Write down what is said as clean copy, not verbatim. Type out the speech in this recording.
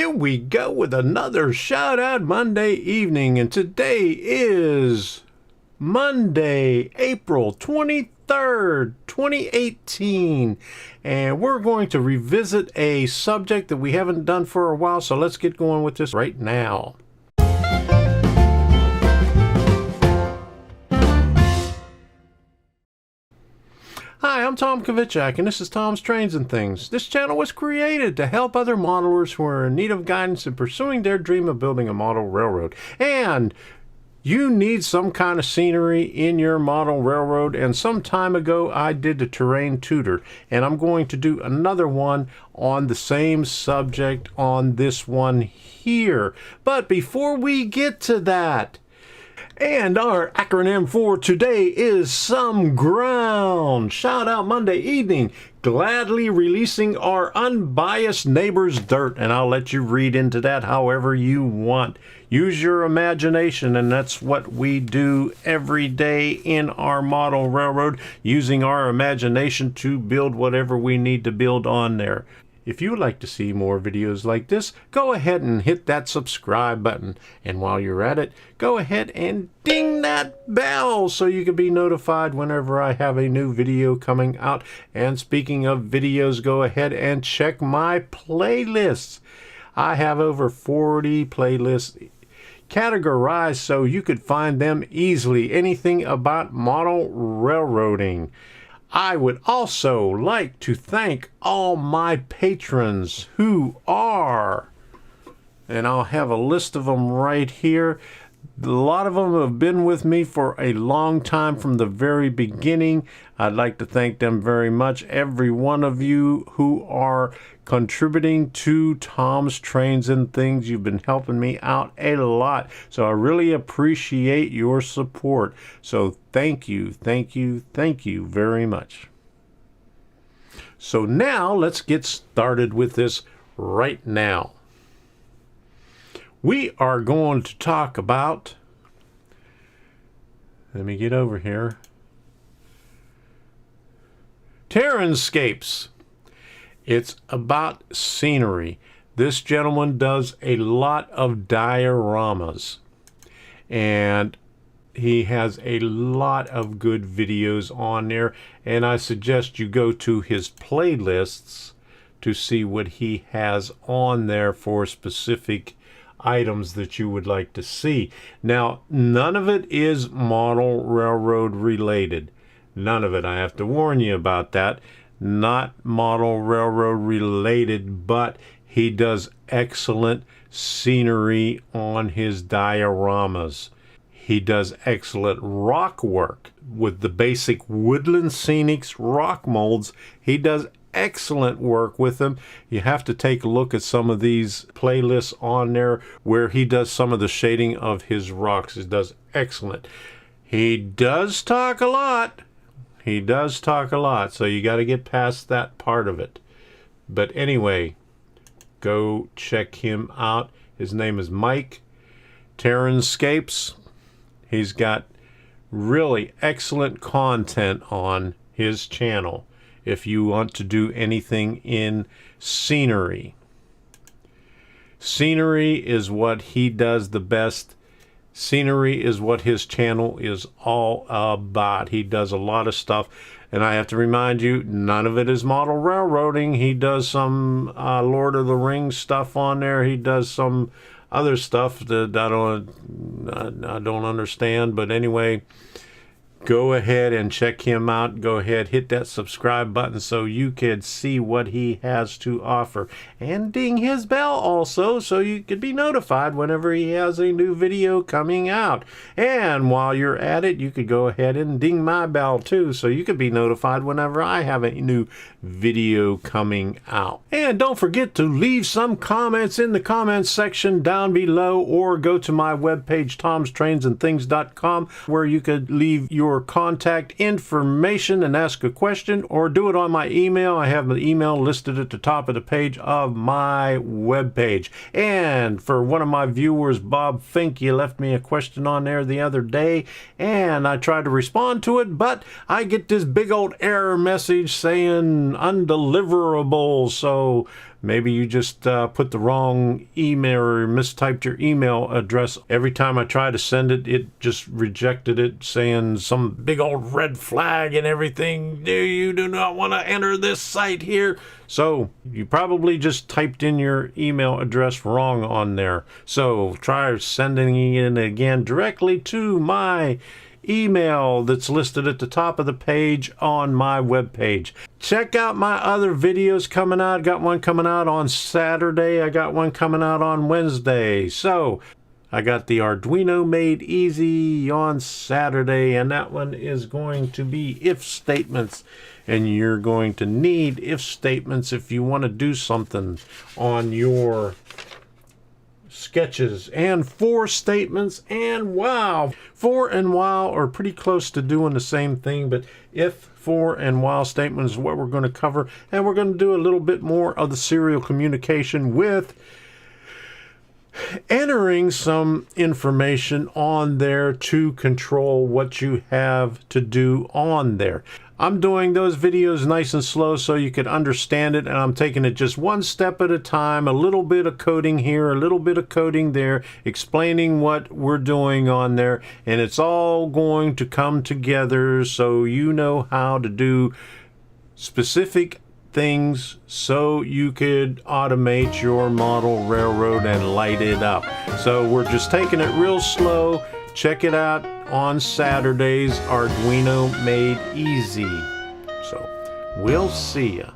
Here we go with another Shout Out Monday evening, and today is Monday, April 23rd, 2018, and we're going to revisit a subject that we haven't done for a while, so let's get going with this right now. Hi, I'm Tom Kovichak, and this is Tom's Trains and Things. This channel was created to help other modelers who are in need of guidance in pursuing their dream of building a model railroad. And you need some kind of scenery in your model railroad, and some time ago I did the terrain tutor, and I'm going to do another one on the same subject on this one here. But before we get to that, and our acronym for today is Some Ground. Shout out Monday evening. Gladly releasing our unbiased neighbor's dirt. And I'll let you read into that however you want. Use your imagination, and that's what we do every day in our model railroad, using our imagination to build whatever we need to build on there. If you would like to see more videos like this, go ahead and hit that subscribe button. And while you're at it, go ahead and ding that bell so you can be notified whenever I have a new video coming out. And speaking of videos, go ahead and check my playlists. I have over 40 playlists categorized so you could find them easily. Anything about model railroading. I would also like to thank all my patrons who are, and I'll have a list of them right here. A lot of them have been with me for a long time from the very beginning. I'd like to thank them very much. Every one of you who are contributing to Tom's Trains and Things, you've been helping me out a lot. So I really appreciate your support. So thank you, thank you, thank you very much. So now let's get started with this right now. We are going to talk about, let me get over here, terrainscapes. It's about scenery. This gentleman does a lot of dioramas, and he has a lot of good videos on there, and I suggest you go to his playlists to see what he has on there for specific items that you would like to see. Now, none of it is model railroad related. None of it. I have to warn you about that. Not model railroad related, but he does excellent scenery on his dioramas. He does excellent rock work with the basic Woodland Scenics rock molds. He does excellent work with them. You have to take a look at some of these playlists on there where he does some of the shading of his rocks. He does excellent. He does talk a lot. He does talk a lot, so you got to get past that part of it. But anyway, go check him out. His name is Mike Terrainscapes. He's got really excellent content on his channel if you want to do anything in scenery. Scenery is what he does the best. Scenery is what his channel is all about. He does a lot of stuff, and I have to remind you, none of it is model railroading. He does some Lord of the Rings stuff on there. He does some other stuff that I don't understand, but anyway, go ahead and check him out. Go ahead, hit that subscribe button so you can see what he has to offer. And ding his bell also so you could be notified whenever he has a new video coming out. And while you're at it, you could go ahead and ding my bell too so you could be notified whenever I have a new video coming out. And don't forget to leave some comments in the comments section down below, or go to my webpage, tomstrainsandthings.com, where you could leave your contact information and ask a question, or do it on my email. I have the email listed at the top of the page of my webpage. And for one of my viewers, Bob Fink, you left me a question on there the other day, and I tried to respond to it, but I get this big old error message saying undeliverable. So Maybe you just put the wrong email or mistyped your email address. Every time I try to send it, it just rejected it, saying some big old red flag and everything. You do not want to enter this site here. So you probably just typed in your email address wrong on there. So try sending it again directly to my email that's listed at the top of the page on my webpage. Check out my other videos coming out. I got one coming out on Saturday. I got one coming out on Wednesday. So I got the Arduino Made Easy on Saturday, and that one is going to be if statements. And you're going to need if statements if you want to do something on your sketches. And for statements and while. For and while are pretty close to doing the same thing, but if, for, and while statements is what we're going to cover. And we're going to do a little bit more of the serial communication with entering some information on there to control what you have to do on there. I'm doing those videos nice and slow so you can understand it, and I'm taking it just one step at a time, a little bit of coding here, a little bit of coding there, explaining what we're doing on there, and it's all going to come together so you know how to do specific things so you could automate your model railroad and light it up. So we're just taking it real slow. Check it out on Saturdays, Arduino Made Easy. So we'll see ya.